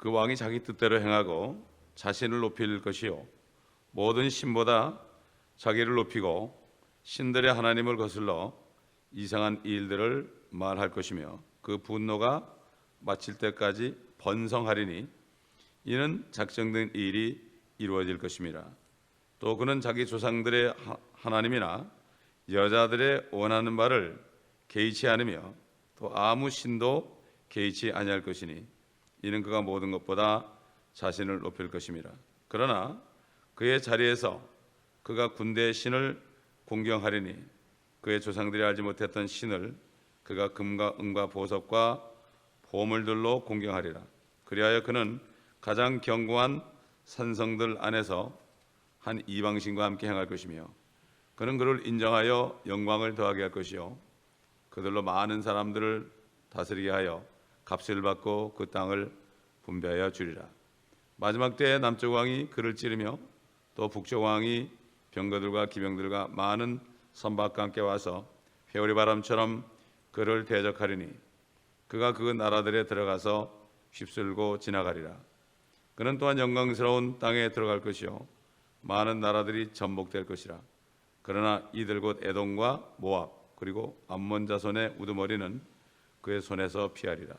그 왕이 자기 뜻대로 행하고 자신을 높일 것이요 모든 신보다 자기를 높이고 신들의 하나님을 거슬러 이상한 일들을 말할 것이며 그 분노가 마칠 때까지 번성하리니 이는 작정된 일이 이루어질 것임이라. 또 그는 자기 조상들의 하나님이나 여자들의 원하는 바를 개의치 않으며 또 아무 신도 개의치 아니할 것이니 이는 그가 모든 것보다 자신을 높일 것임이라. 그러나 그의 자리에서 그가 군대의 신을 공경하리니 그의 조상들이 알지 못했던 신을 그가 금과 은과 보석과 보물들로 공경하리라. 그리하여 그는 가장 견고한 산성들 안에서 한 이방신과 함께 행할 것이며 그는 그를 인정하여 영광을 더하게 할 것이요 그들로 많은 사람들을 다스리게 하여 값을 받고 그 땅을 분배하여 주리라. 마지막 때에 남쪽 왕이 그를 찌르며 또 북쪽 왕이 병거들과 기병들과 많은 선박과 함께 와서 회오리 바람처럼 그를 대적하리니 그가 그 나라들에 들어가서 휩쓸고 지나가리라. 그는 또한 영광스러운 땅에 들어갈 것이요 많은 나라들이 전복될 것이라. 그러나 이들 곧 에돔과 모압 그리고 암몬 자손의 우두머리는 그의 손에서 피하리라.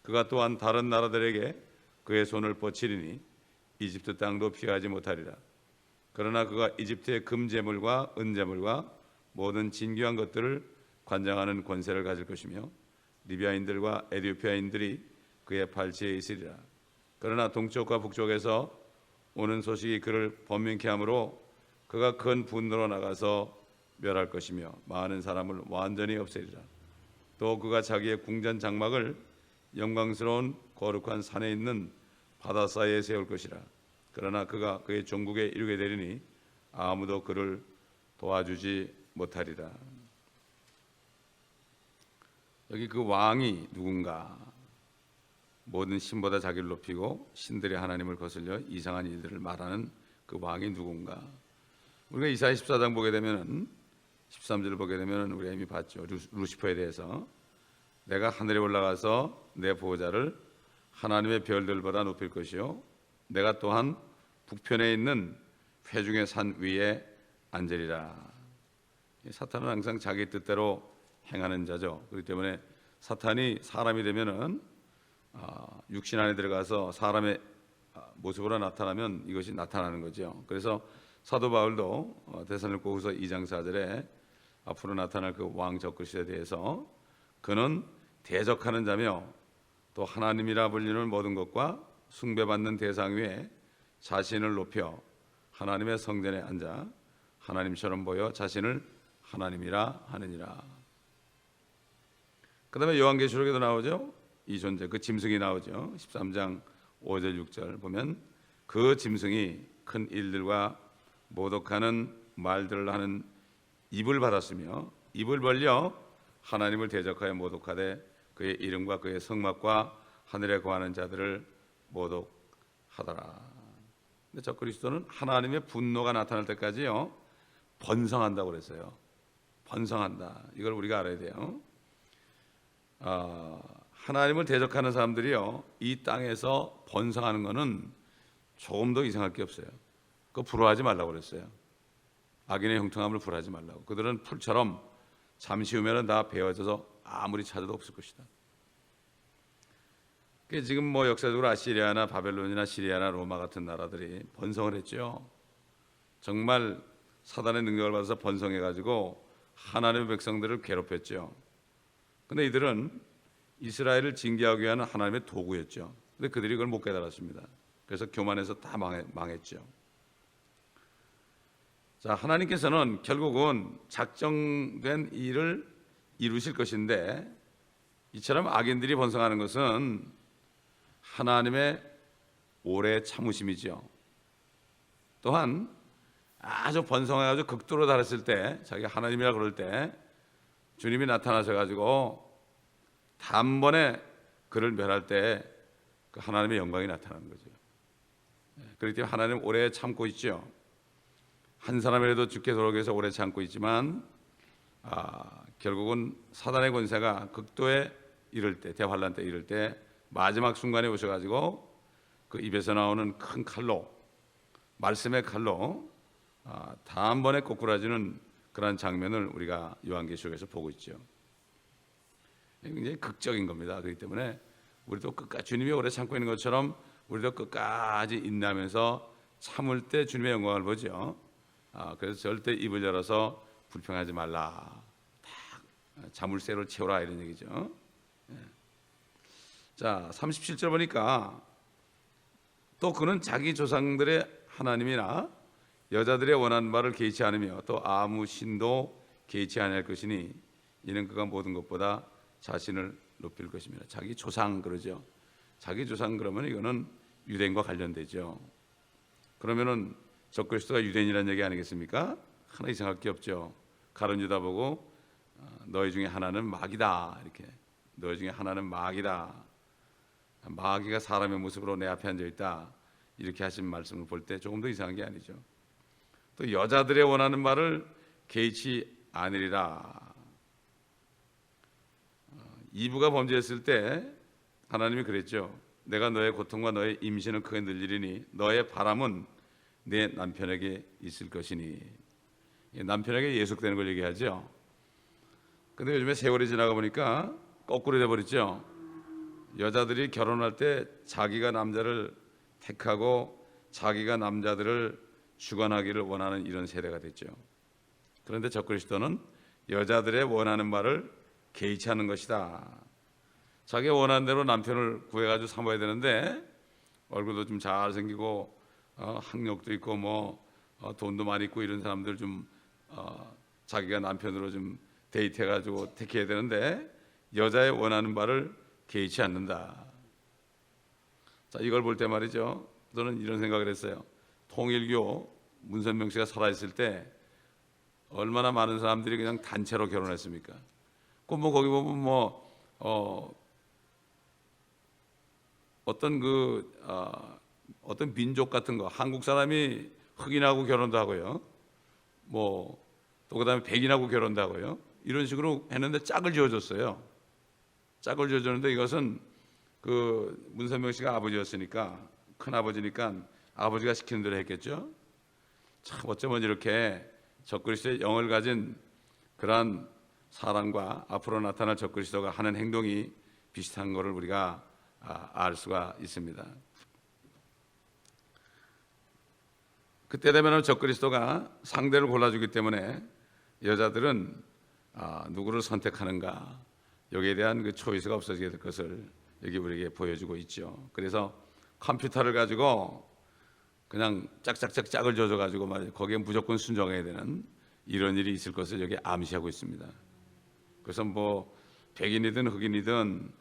그가 또한 다른 나라들에게 그의 손을 뻗치리니 이집트 땅도 피하지 못하리라. 그러나 그가 이집트의 금제물과 은제물과 모든 진귀한 것들을 관장하는 권세를 가질 것이며 리비아인들과 에티오피아인들이 그의 발치에 있으리라. 그러나 동쪽과 북쪽에서 오는 소식이 그를 번민케 하므로 그가 큰 분노로 나가서 멸할 것이며 많은 사람을 완전히 없애리라. 또 그가 자기의 궁전 장막을 영광스러운 거룩한 산에 있는 바다 사이에 세울 것이라. 그러나 그가 그의 종국에 이르게 되리니 아무도 그를 도와주지 못하리라. 여기 그 왕이 누군가? 모든 신보다 자기를 높이고 신들의 하나님을 거슬려 이상한 일들을 말하는 그 왕이 누군가? 우리가 이사야 14장 보게 되면 13절을 보게 되면 우리가 이미 봤죠. 루시퍼에 대해서 내가 하늘에 올라가서 내 보호자를 하나님의 별들보다 높일 것이요 내가 또한 북편에 있는 회중의 산 위에 앉으리라. 사탄은 항상 자기 뜻대로 행하는 자죠. 그렇기 때문에 사탄이 사람이 되면은 육신 안에 들어가서 사람의 모습으로 나타나면 이것이 나타나는 거죠. 그래서 사도 바울도 데살로니가후서 2장 4절에 앞으로 나타날 그 왕 적그리스도에 대해서 그는 대적하는 자며 또 하나님이라 불리는 모든 것과 숭배받는 대상 위에 자신을 높여 하나님의 성전에 앉아 하나님처럼 보여 자신을 하나님이라 하느니라. 그 다음에 요한계시록에도 나오죠. 이 존재, 그 짐승이 나오죠. 13장 5절 6절 보면 그 짐승이 큰 일들과 모독하는 말들을 하는 입을 받았으며 입을 벌려 하나님을 대적하여 모독하되 그의 이름과 그의 성막과 하늘에 거하는 자들을 모독하더라. 근데 저 그리스도는 하나님의 분노가 나타날 때까지요 번성한다고 그랬어요. 번성한다. 이걸 우리가 알아야 돼요. 하나님을 대적하는 사람들이요 이 땅에서 번성하는 것은 조금 더 이상할 게 없어요. 그거 부러워하지 말라고 그랬어요. 악인의 형통함을 부러워하지 말라고. 그들은 풀처럼 잠시 후면은 다 베어져서 아무리 찾아도 없을 것이다. 지금 뭐 역사적으로 아시리아나 바벨론이나 시리아나 로마 같은 나라들이 번성을 했죠. 정말 사단의 능력을 받아서 번성해가지고 하나님의 백성들을 괴롭혔죠. 근데 이들은 이스라엘을 징계하기 위한 하나님의 도구였죠. 근데 그들이 그걸 못 깨달았습니다. 그래서 교만해서 다 망했죠. 자, 하나님께서는 결국은 작정된 일을 이루실 것인데 이처럼 악인들이 번성하는 것은 하나님의 오래 참으심이죠. 또한 아주 번성해가지고 극도로 달했을 때 자기가 하나님이라 그럴 때 주님이 나타나셔가지고 단번에 그를 멸할 때 그 하나님의 영광이 나타나는 거죠. 그렇기 때문에 하나님 오래 참고 있죠. 한 사람이라도 죽게 돌아오기 위해서 오래 참고 있지만 결국은 사단의 권세가 극도에 이를 때 대환란 때 이를 때 마지막 순간에 오셔가지고 그 입에서 나오는 큰 칼로, 말씀의 칼로 단번에 꼬꾸라지는 그런 장면을 우리가 요한계시록에서 보고 있죠. 굉장히 극적인 겁니다. 그렇기 때문에 우리도 끝까지 주님이 오래 참고 있는 것처럼 우리도 끝까지 인내하면서 참을 때 주님의 영광을 보죠. 그래서 절대 입을 열어서 불평하지 말라. 다 자물쇠로 채우라 이런 얘기죠. 자, 37절 보니까 또 그는 자기 조상들의 하나님이나 여자들의 원하는 바를 개의치 않으며 또 아무 신도 개의치 아니할 것이니 이는 그가 모든 것보다 자신을 높일 것입니다. 자기 조상 그러죠. 자기 조상 그러면 이거는 유대인과 관련되죠. 그러면은 적그리스도가 유대인이라는 얘기 아니겠습니까? 하나 이상할 게 없죠. 가룟 유다 보고 너희 중에 하나는 마귀다 이렇게. 너희 중에 하나는 마귀다. 마귀가 사람의 모습으로 내 앞에 앉아 있다. 이렇게 하신 말씀을 볼 때 조금 더 이상한 게 아니죠. 또 여자들의 원하는 말을 개의치 않으리라. 이브가 범죄했을 때 하나님이 그랬죠. 내가 너의 고통과 너의 임신을 크게 늘리리니 너의 바람은 내 남편에게 있을 것이니. 남편에게 예속되는 걸 얘기하죠. 근데 요즘에 세월이 지나가 보니까 거꾸로 돼버렸죠. 여자들이 결혼할 때 자기가 남자를 택하고 자기가 남자들을 주관하기를 원하는 이런 세대가 됐죠. 그런데 적그리스도는 여자들의 원하는 말을 개의치 않는 것이다. 자기가 원하는 대로 남편을 구해가지고 삼아야 되는데 얼굴도 좀 잘생기고 학력도 있고 돈도 많이 있고 이런 사람들 좀 자기가 남편으로 좀 데이트해가지고 택해야 되는데 여자의 원하는 바를 개의치 않는다. 자, 이걸 볼 때 말이죠. 저는 이런 생각을 했어요. 통일교 문선명 씨가 살아있을 때 얼마나 많은 사람들이 그냥 단체로 결혼했습니까? 거기 보면 어떤 민족 같은 거, 한국 사람이 흑인하고 결혼도 하고요. 또 그다음에 백인하고 결혼도 하고요. 이런 식으로 했는데 짝을 지어줬어요. 짝을 지어줬는데 이것은 그 문선명 씨가 아버지였으니까, 큰 아버지니까 아버지가 시키는 대로 했겠죠. 참 어쩌면 이렇게 적그리스도의 영을 가진 그러한 사람과 앞으로 나타날 적그리스도가 하는 행동이 비슷한 것을 우리가 알 수가 있습니다. 그때 되면 적그리스도가 상대를 골라주기 때문에 여자들은 누구를 선택하는가 여기에 대한 그 초이스가 없어지게 될 것을 여기 우리에게 보여주고 있죠. 그래서 컴퓨터를 가지고 그냥 짝짝짝 짝을 줘가지고 거기에 무조건 순종해야 되는 이런 일이 있을 것을 여기 암시하고 있습니다. 그래서 백인이든 흑인이든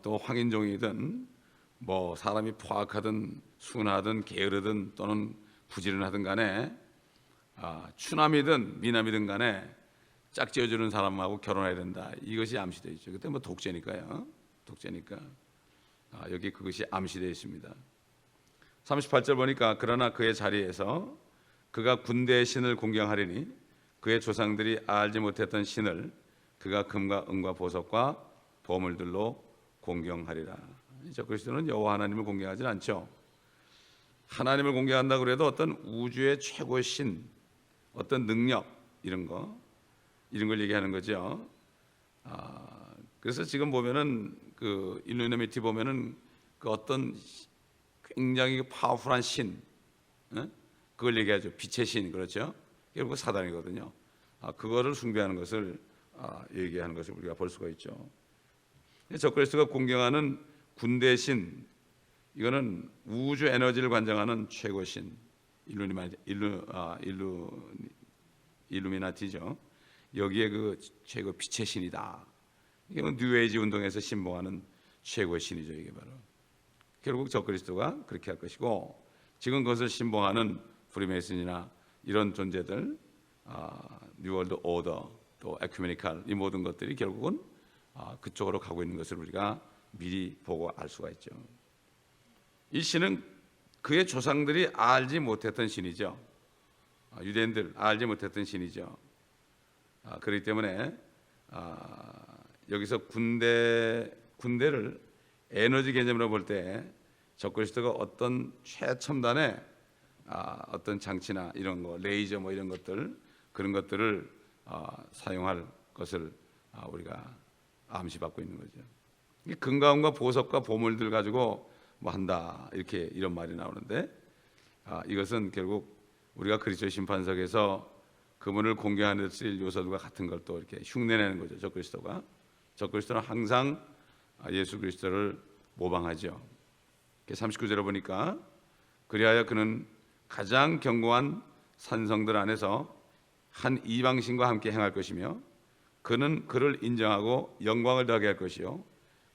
또 황인종이든 사람이 포악하든 순하든 게으르든 또는 부지런하든 간에 추남이든 미남이든 간에 짝지어주는 사람하고 결혼해야 된다. 이것이 암시되어 있죠. 그때 독재니까요. 독재니까 여기 그것이 암시되어 있습니다. 38절 보니까 그러나 그의 자리에서 그가 군대의 신을 공경하리니 그의 조상들이 알지 못했던 신을 그가 금과 은과 보석과 보물들로 공경하리라. 적그리스도는 여호와 하나님을 공경하지 않죠. 하나님을 공경한다고 그래도 어떤 우주의 최고의 신, 어떤 능력 이런 걸 얘기하는 거죠. 그래서 지금 보면은 그 일루미나티 보면은 그 어떤 굉장히 파워풀한 신, 그걸 얘기하죠. 빛의 신, 그렇죠? 결국 사단이거든요. 그거를 숭배하는 것을 얘기하는 것을 우리가 볼 수가 있죠. 적그리스도가 공경하는 군대 신, 이거는 우주 에너지를 관장하는 최고 신, 일루미나티죠. 여기에 그 최고 빛의 신이다. 이게 뉴에이지 운동에서 신봉하는 최고의 신이죠. 이게 바로 결국 적그리스도가 그렇게 할 것이고, 지금 그것을 신봉하는 프리메이슨이나 이런 존재들, 뉴월드 오더, 또 에큐메니칼, 이 모든 것들이 결국은 그쪽으로 가고 있는 것을 우리가 미리 보고 알 수가 있죠. 이 신은 그의 조상들이 알지 못했던 신이죠. 유대인들 알지 못했던 신이죠. 그렇기 때문에 여기서 군대를 에너지 개념으로 볼 때 적그리스도가 어떤 최첨단의 어떤 장치나 이런 거, 레이저 뭐 이런 것들, 그런 것들을 사용할 것을 우리가 암시받고 있는 거죠. 이 금가운과 보석과 보물들 가지고 뭐 한다, 이렇게 이런 말이 나오는데, 이것은 결국 우리가 그리스도의 심판석에서 그분을 공개하는 데 쓰일 요소들과 같은 걸 또 이렇게 흉내내는 거죠. 적그리스도는 항상 예수 그리스도를 모방하죠. 39절에 보니까 그리하여 그는 가장 견고한 산성들 안에서 한 이방신과 함께 행할 것이며 그는 그를 인정하고 영광을 더하게 할 것이요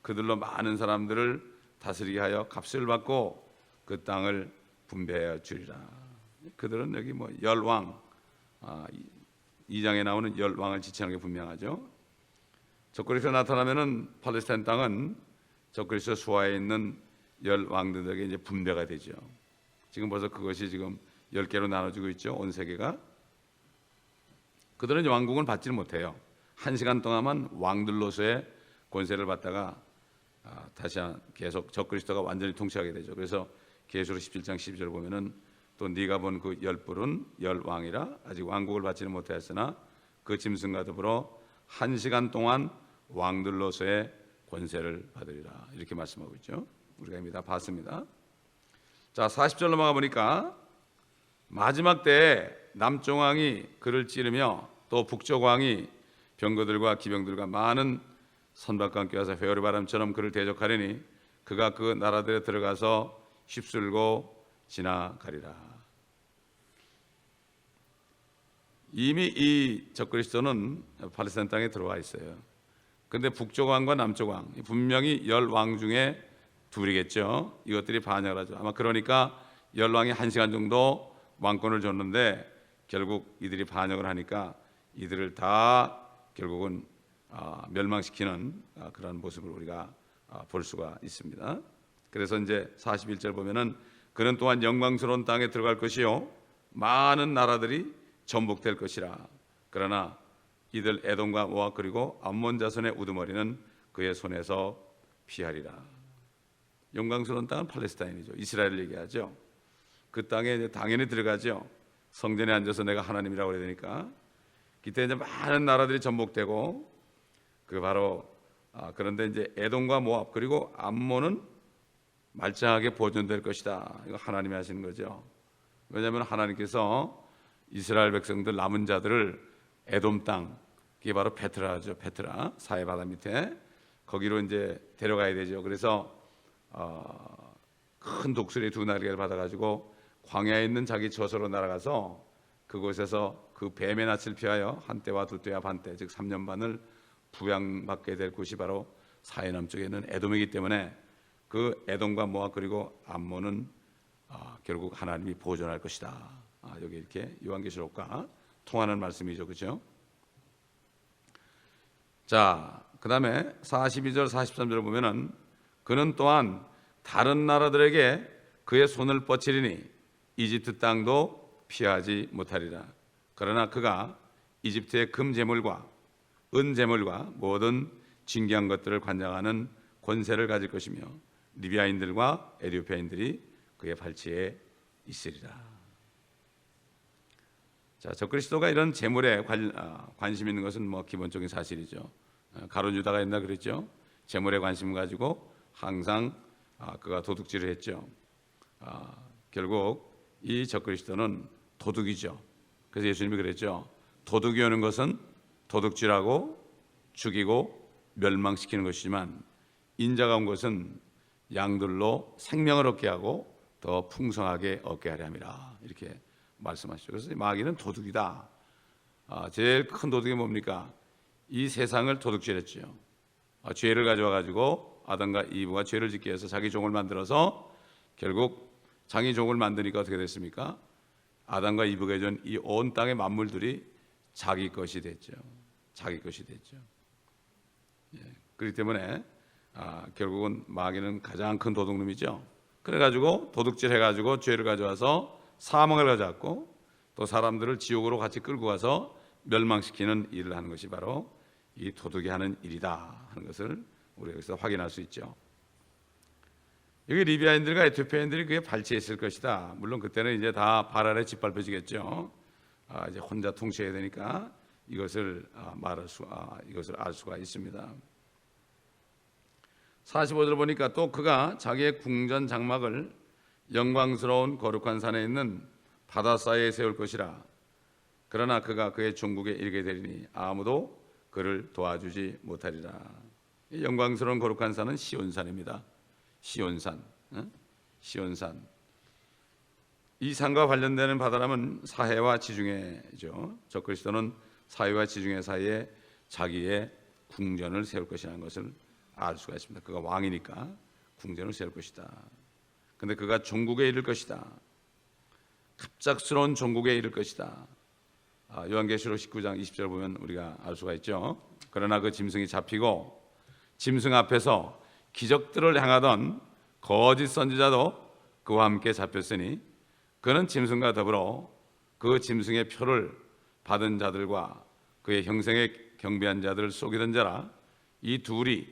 그들로 많은 사람들을 다스리게 하여 값을 받고 그 땅을 분배하여 주리라. 그들은 여기 뭐 열왕, 2장에 나오는 열왕을 지칭하는 게 분명하죠. 적그리스도 나타나면은 팔레스타인 땅은 적그리스도 수하에 있는 열왕들에게 이제 분배가 되죠. 지금 벌써 그것이 지금 10개로 나눠지고 있죠. 온 세계가. 그들은 왕국을 받지는 못해요. 1시간 동안만 왕들로서의 권세를 받다가 다시 계속 적그리스도가 완전히 통치하게 되죠. 그래서 계시록 17장 12절 보면은 또 네가 본 그 열불은 열왕이라 아직 왕국을 받지는 못하였으나 그 짐승과 더불어 1시간 동안 왕들로서의 권세를 받으리라, 이렇게 말씀하고 있죠. 우리가 이미 다 봤습니다. 자, 40절 넘어가 보니까 마지막 때에 남쪽 왕이 그를 찌르며 또 북쪽 왕이 병거들과 기병들과 많은 선박과 함께 와서 회오리 바람처럼 그를 대적하려니 그가 그 나라들에 들어가서 휩쓸고 지나가리라. 이미 이 적그리스도는 팔레스타인 땅에 들어와 있어요. 그런데 북쪽 왕과 남쪽 왕, 분명히 열 왕 중에 둘이겠죠. 이것들이 반역을 하죠. 아마 그러니까 열 왕이 1시간 정도 왕권을 줬는데 결국 이들이 반역을 하니까 이들을 다 결국은 멸망시키는 그런 모습을 우리가 볼 수가 있습니다. 그래서 이제 41절 보면은 그는 또한 영광스러운 땅에 들어갈 것이요 많은 나라들이 전복될 것이라. 그러나 이들 에돔과 모압 그리고 암몬 자손의 우두머리는 그의 손에서 피하리라. 영광스러운 땅은 팔레스타인이죠. 이스라엘을 얘기하죠. 그 땅에 이제 당연히 들어가죠. 성전에 앉아서 내가 하나님이라고 그래야 되니까. 그때 이제 많은 나라들이 전복되고 그 바로 그런데 이제 에돔과 모압 그리고 암몬은 말짱하게 보존될 것이다. 이거 하나님이 하시는 거죠. 왜냐하면 하나님께서 이스라엘 백성들 남은 자들을 에돔 땅, 그게 바로 페트라죠. 페트라 사해 바다 밑에 거기로 이제 데려가야 되죠. 그래서 큰 독수리 2날개를 받아가지고 광야에 있는 자기 처소로 날아가서 그곳에서 그 뱀의 낯을 피하여 한 때와 두 때와 반 때, 즉 3년 반을 부양받게 될 곳이 바로 사해 남쪽에 있는 에돔이기 때문에 그 에돔과 모압 그리고 암몬은 결국 하나님이 보존할 것이다. 여기 이렇게 요한계시록과 통하는 말씀이죠, 그렇죠? 자, 그 다음에 42절 43절을 보면은 그는 또한 다른 나라들에게 그의 손을 뻗치리니 이집트 땅도 피하지 못하리라. 그러나 그가 이집트의 금 제물과 은 제물과 모든 진귀한 것들을 관장하는 권세를 가질 것이며 리비아인들과 에티오피아인들이 그의 발치에 있으리라. 자, 적그리스도가 이런 재물에 관심 있는 것은 뭐 기본적인 사실이죠. 가룟 유다가 옛날 그랬죠. 재물에 관심을 가지고 항상 그가 도둑질을 했죠. 결국 이 적그리스도는 도둑이죠. 그래서 예수님이 그랬죠. 도둑이 오는 것은 도둑질하고 죽이고 멸망시키는 것이지만 인자가 온 것은 양들로 생명을 얻게 하고 더 풍성하게 얻게 하려 함이라, 이렇게 말씀하시죠. 그래서 마귀는 도둑이다. 제일 큰 도둑이 뭡니까? 이 세상을 도둑질했죠. 죄를 가져와 가지고 아담과 이브가 죄를 짓게 해서 자기 종을 만들어서 결국 자기 종을 만드니까 어떻게 됐습니까? 아담과 이브가 준 이 온 땅의 만물들이 자기 것이 됐죠. 자기 것이 됐죠. 그렇기 때문에 결국은 마귀는 가장 큰 도둑놈이죠. 그래가지고 도둑질 해가지고 죄를 가져와서 사망을 가져왔고 또 사람들을 지옥으로 같이 끌고 가서 멸망시키는 일을 하는 것이 바로 이 도둑이 하는 일이다 하는 것을 우리가 여기서 확인할 수 있죠. 여기 리비아인들과 에티오피아인들이 그게 발치했을 것이다. 물론 그때는 이제 다 발 아래 짓밟혀지겠죠. 이제 혼자 통치해야 되니까 이것을 이것을 알 수가 있습니다. 45절 보니까 또 그가 자기의 궁전 장막을 영광스러운 거룩한 산에 있는 바다 사이에 세울 것이라. 그러나 그가 그의 종국에 이르게 되리니 아무도 그를 도와주지 못하리라. 영광스러운 거룩한 산은 시온산입니다. 시온산, 시온산. 이 산과 관련되는 바다라면 사해와 지중해죠. 저 그리스도는 사해와 지중해 사이에 자기의 궁전을 세울 것이라는 것을 알 수가 있습니다. 그가 왕이니까 궁전을 세울 것이다. 근데 그가 종국에 이를 것이다. 갑작스러운 종국에 이를 것이다. 요한계시록 19장 20절 보면 우리가 알 수가 있죠. 그러나 그 짐승이 잡히고 짐승 앞에서 기적들을 행하던 거짓 선지자도 그와 함께 잡혔으니 그는 짐승과 더불어 그 짐승의 표를 받은 자들과 그의 형생에 경배한 자들을 속이던 자라. 이 둘이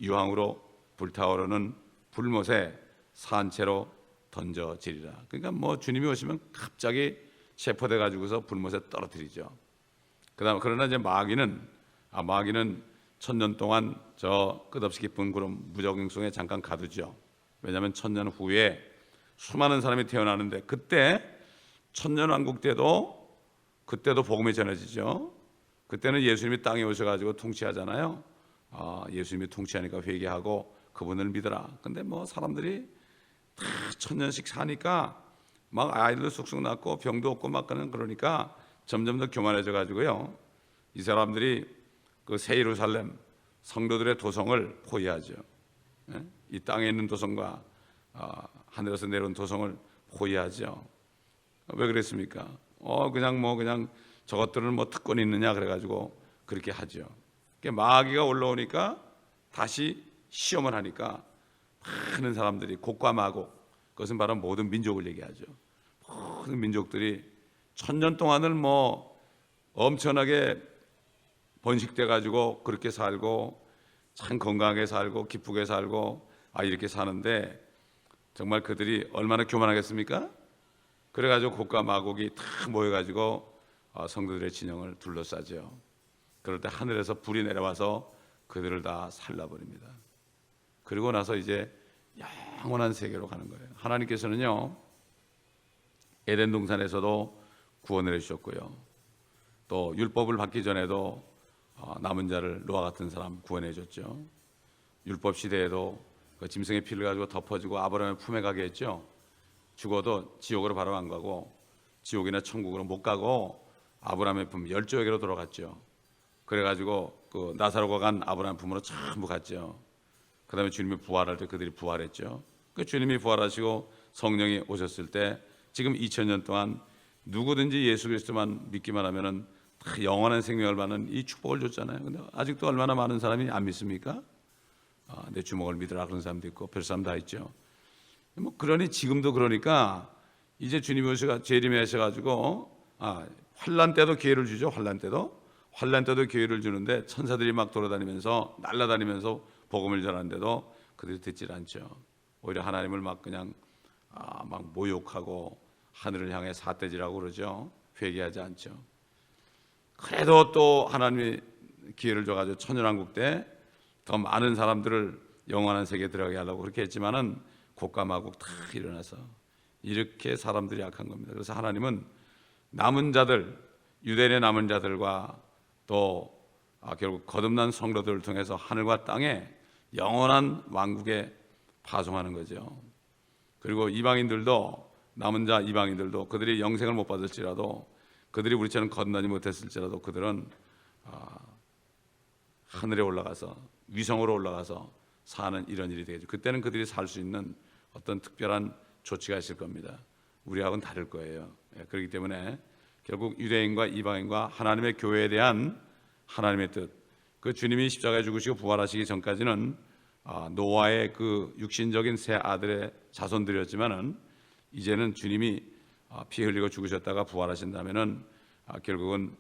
유황으로 불타오르는 불못에 산채로 던져지리라. 그러니까 뭐 주님이 오시면 갑자기 체포돼 가지고서 불못에 떨어뜨리죠. 그러나 이제 마귀는 천년 동안 저 끝없이 깊은 구름 무적응 속에 잠깐 가두죠. 왜냐하면 천년 후에 수많은 사람이 태어나는데 그때 천년왕국 때도 그때도 복음이 전해지죠. 그때는 예수님이 땅에 오셔가지고 통치하잖아요. 예수님이 통치하니까 회개하고 그분을 믿어라. 근데 뭐 사람들이 다 천년씩 사니까 막 아이들도 쑥쑥 낳고 병도 없고 막 그러니까 점점 더 교만해져 가지고요. 이 사람들이 그 새 예루살렘 성도들의 도성을 포위하죠. 이 땅에 있는 도성과 하늘에서 내려온 도성을 포위하죠. 왜 그랬습니까? 그냥 저것들은 뭐 특권이 있느냐 그래가지고 그렇게 하죠. 마귀가 올라오니까 다시 시험을 하니까 많은 사람들이 곡과 마곡, 그것은 바로 모든 민족을 얘기하죠. 모든 민족들이 천년 동안을 뭐 엄청나게 번식돼 가지고 그렇게 살고 참 건강하게 살고 기쁘게 살고 이렇게 사는데 정말 그들이 얼마나 교만하겠습니까? 그래가지고 곡과 마곡이 다 모여가지고 성도들의 진영을 둘러싸죠. 그럴 때 하늘에서 불이 내려와서 그들을 다 살라버립니다. 그리고 나서 이제 영원한 세계로 가는 거예요. 하나님께서는요 에덴 동산에서도 구원을 해주셨고요, 또 율법을 받기 전에도 남은 자를 노아 같은 사람 구원해 줬죠. 율법 시대에도 그 짐승의 피를 가지고 덮어주고 아브라함의 품에 가게 했죠. 죽어도 지옥으로 바로 안 가고 지옥이나 천국으로 못 가고 아브라함의 품 열조에게로 돌아갔죠. 그래가지고 그 나사로가 간 아브라함 품으로 전부 갔죠. 그 다음에 주님이 부활할 때 그들이 부활했죠. 그 주님이 부활하시고 성령이 오셨을 때 지금 2000년 동안 누구든지 예수 그리스도만 믿기만 하면은 다 영원한 생명을 받는 이 축복을 줬잖아요. 근데 아직도 얼마나 많은 사람이 안 믿습니까? 내 주먹을 믿으라 그런 사람도 있고 별 사람 다 있죠. 뭐 그러니 지금도 그러니까 이제 주님이 오셔가 재림에 하셔가지고 환란 때도 기회를 주죠. 환란 때도 기회를 주는데 천사들이 막 돌아다니면서 날아다니면서 복음을 전하는데도 그들이 듣질 않죠. 오히려 하나님을 막 그냥 막 모욕하고 하늘을 향해 삿대질하고 그러죠. 회개하지 않죠. 그래도 또 하나님이 기회를 줘가지고 천년왕국 때 더 많은 사람들을 영원한 세계에 들어가게 하려고 그렇게 했지만은 곡과 마곡 다 일어나서 이렇게 사람들이 약한 겁니다. 그래서 하나님은 남은 자들, 유대인의 남은 자들과 또 결국 거듭난 성도들을 통해서 하늘과 땅에 영원한 왕국에 파송하는 거죠. 그리고 이방인들도 남은 자 이방인들도 그들이 영생을 못 받을지라도 그들이 우리처럼 거듭나지 못했을지라도 그들은 하늘에 올라가서 위성으로 올라가서 사는 이런 일이 되겠죠. 그때는 그들이 살 수 있는 어떤 특별한 조치가 있을 겁니다. 우리하고는 다를 거예요. 그렇기 때문에 결국 유대인과 이방인과 하나님의 교회에 대한 하나님의 뜻, 그 주님이 십자가에 죽으시고 부활하시기 전까지는 노아의 그 육신적인 세 아들의 자손들이었지만은 이제는 주님이 피 흘리고 죽으셨다가 부활하신다면은 결국은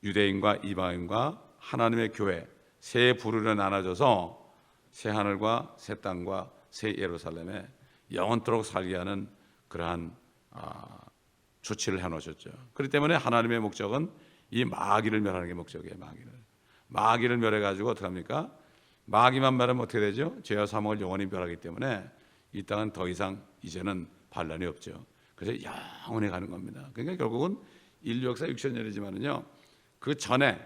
유대인과 이방인과 하나님의 교회 세 부류로 나눠져서 새 하늘과 새 땅과 새 예루살렘에 영원토록 살게 하는 그러한 조치를 해놓으셨죠. 그렇기 때문에 하나님의 목적은 이 마귀를 멸하는 게 목적이에요. 마귀를 멸해가지고 어떻게 합니까? 마귀만 멸하면 어떻게 되죠? 죄와 사망을 영원히 멸하기 때문에 이 땅은 더 이상 이제는 반란이 없죠. 그래서 영원히 가는 겁니다. 그러니까 결국은 인류 역사 6,000년이지만은요, 그 전에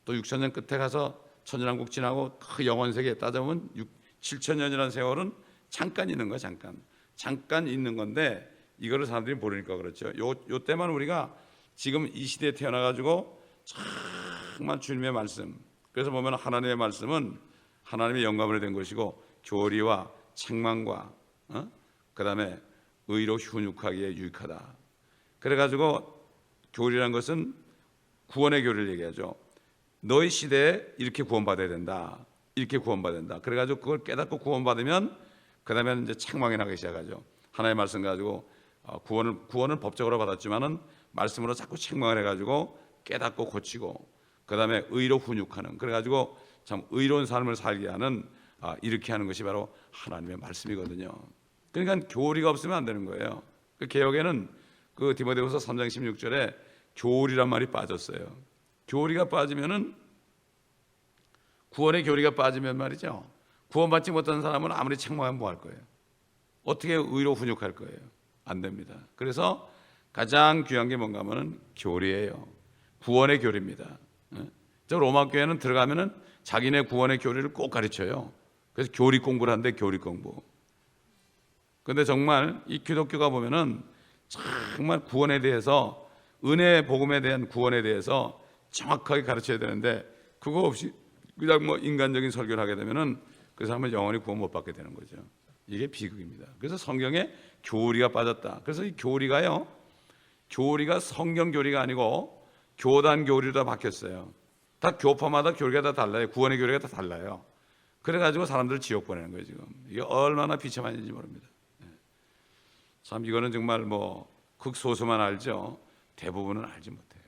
또 6,000년 끝에 가서 천년왕국 지나고 그 영원 세계에 따져보면 7,000년이라는 세월은 잠깐 있는 거야. 잠깐 있는 건데 이거를 사람들이 모르니까 그렇죠. 요 때만 우리가 지금 이 시대에 태어나가지고 정말 주님의 말씀, 그래서 보면 하나님의 말씀은 하나님의 영감으로 된 것이고 교리와 책망과 그 다음에 의로 훈육하기에 유익하다. 그래가지고 교리란 것은 구원의 교리를 얘기하죠. 너희 시대에 이렇게 구원받아야 된다. 이렇게 구원받아야 된다. 그래가지고 그걸 깨닫고 구원받으면 그 다음에는 이제 책망이 나기 시작하죠. 하나님의 말씀 가지고 구원을 법적으로 받았지만은 말씀으로 자꾸 책망을 해가지고 깨닫고 고치고 그 다음에 의로 훈육하는, 그래가지고 참 의로운 삶을 살게 하는 이렇게 하는 것이 바로 하나님의 말씀이거든요. 그러니까 교리가 없으면 안 되는 거예요. 그 개혁에는 그 디모데후서 3장 16절에 교리란 말이 빠졌어요. 교리가 빠지면은 구원의 교리가 빠지면 말이죠. 구원받지 못한 사람은 아무리 책망하면 뭐 할 거예요? 어떻게 의로 훈육할 거예요? 안 됩니다. 그래서 가장 귀한 게 뭔가 하면은 교리예요. 구원의 교리입니다. 저 로마 교회는 들어가면은 자기네 구원의 교리를 꼭 가르쳐요. 그래서 교리 공부를 하는데 교리 공부. 근데 정말 이 기독교가 보면은 정말 구원에 대해서, 은혜 복음에 대한 구원에 대해서 정확하게 가르쳐야 되는데 그거 없이 그냥 뭐 인간적인 설교를 하게 되면은 그 사람은 영원히 구원 못 받게 되는 거죠. 이게 비극입니다. 그래서 성경에 교리가 빠졌다. 그래서 이 교리가요, 교리가 성경 교리가 아니고 교단 교리로 바뀌었어요. 다 교파마다 교리가 다 달라요. 구원의 교리가 다 달라요. 그래가지고 사람들을 지옥 보내는 거예요. 지금 이게 얼마나 비참한지 모릅니다. 참 이거는 정말 뭐 극소수만 알죠. 대부분은 알지 못해요.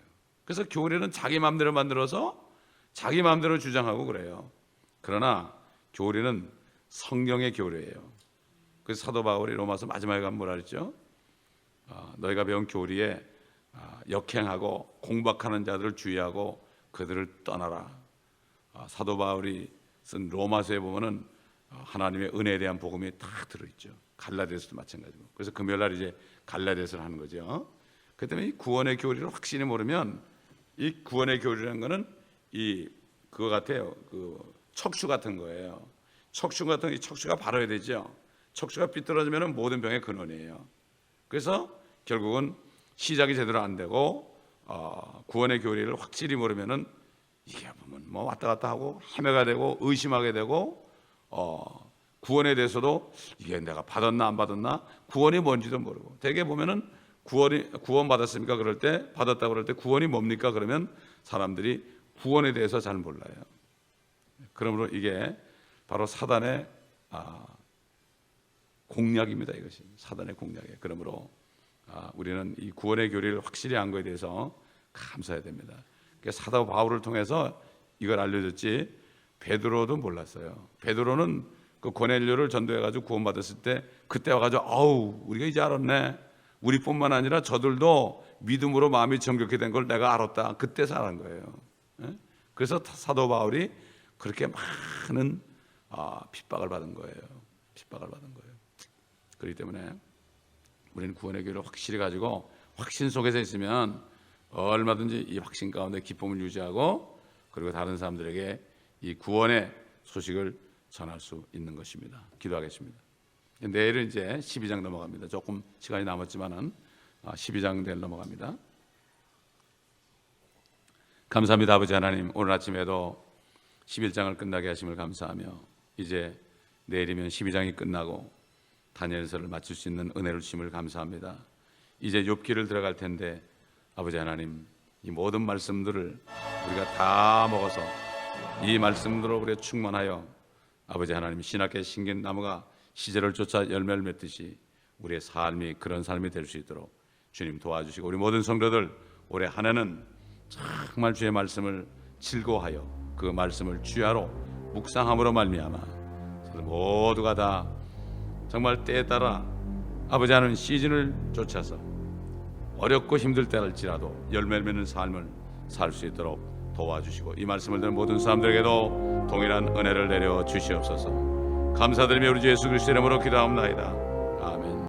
그래서 교리는 자기 마음대로 만들어서 자기 마음대로 주장하고 그래요. 그러나 교리는 성경의 교리예요. 그래서 사도 바울이 로마서 마지막에 가면 뭐라 그랬죠? 너희가 배운 교리에 역행하고 공박하는 자들을 주의하고 그들을 떠나라. 사도 바울이 쓴 로마서에 보면은 하나님의 은혜에 대한 복음이 다 들어있죠. 갈라디아서도 마찬가지고. 그래서 금요일날 이제 갈라디아서를 하는 거죠. 그 때문에 이 구원의 교리를 확실히 모르면, 이 구원의 교리라는 거는 그거 같아요. 그 척추 같은 거예요. 이 척추가 바로야 되죠. 척추가 삐뚤어지면 모든 병의 근원이에요. 그래서 결국은 시작이 제대로 안 되고 구원의 교리를 확실히 모르면은 이게 보면 뭐 왔다 갔다 하고 헤매가 되고 의심하게 되고 구원에 대해서도 이게 내가 받았나 안 받았나, 구원이 뭔지도 모르고, 대개 보면은 구원 받았습니까? 그럴 때, 받았다 그럴 때 구원이 뭡니까? 그러면 사람들이 구원에 대해서 잘 몰라요. 그러므로 이게 바로 사단의 공략입니다. 이것이 사단의 공략이에요. 그러므로 우리는 이 구원의 교리를 확실히 안 거에 대해서 감사해야 됩니다. 사도 바울을 통해서 이걸 알려줬지 베드로도 몰랐어요. 베드로는 그 고넬료를 전도해가지고 구원받았을 때 그때 와가지고 아우 우리가 이제 알았네. 우리뿐만 아니라 저들도 믿음으로 마음이 정결케 된 걸 내가 알았다. 그때서 알은 거예요. 그래서 사도 바울이 그렇게 많은 핍박을 받은 거예요. 그렇기 때문에 우리는 구원의 교리를 확실히 가지고 확신 속에서 있으면 얼마든지 이 확신 가운데 기쁨을 유지하고, 그리고 다른 사람들에게 이 구원의 소식을 전할 수 있는 것입니다. 기도하겠습니다. 내일은 이제 12장 넘어갑니다. 조금 시간이 남았지만은 12장 내일 넘어갑니다. 감사합니다. 아버지 하나님, 오늘 아침에도 11장을 끝나게 하심을 감사하며 이제 내일이면 12장이 끝나고 다니엘서를 마칠 수 있는 은혜를 주심을 감사합니다. 이제 욥기를 들어갈 텐데 아버지 하나님, 이 모든 말씀들을 우리가 다 먹어서 이 말씀으로 우리가 충만하여 아버지 하나님, 신학의 신긴 나무가 시절을 쫓아 열매를 맺듯이 우리의 삶이 그런 삶이 될 수 있도록 주님 도와주시고, 우리 모든 성도들 올해 한 해는 정말 주의 말씀을 즐거워하여 그 말씀을 주야로 묵상함으로 말미암아 모두가 다 정말 때에 따라 아버지 하는 시즌을 쫓아서 어렵고 힘들 때랄지라도 열매를 맺는 삶을 살 수 있도록 도와주시고 이 말씀을 듣는 모든 사람들에게도 동일한 은혜를 내려 주시옵소서. 감사드리며 우리 주 예수 그리스도의 이름으로 기도합나이다.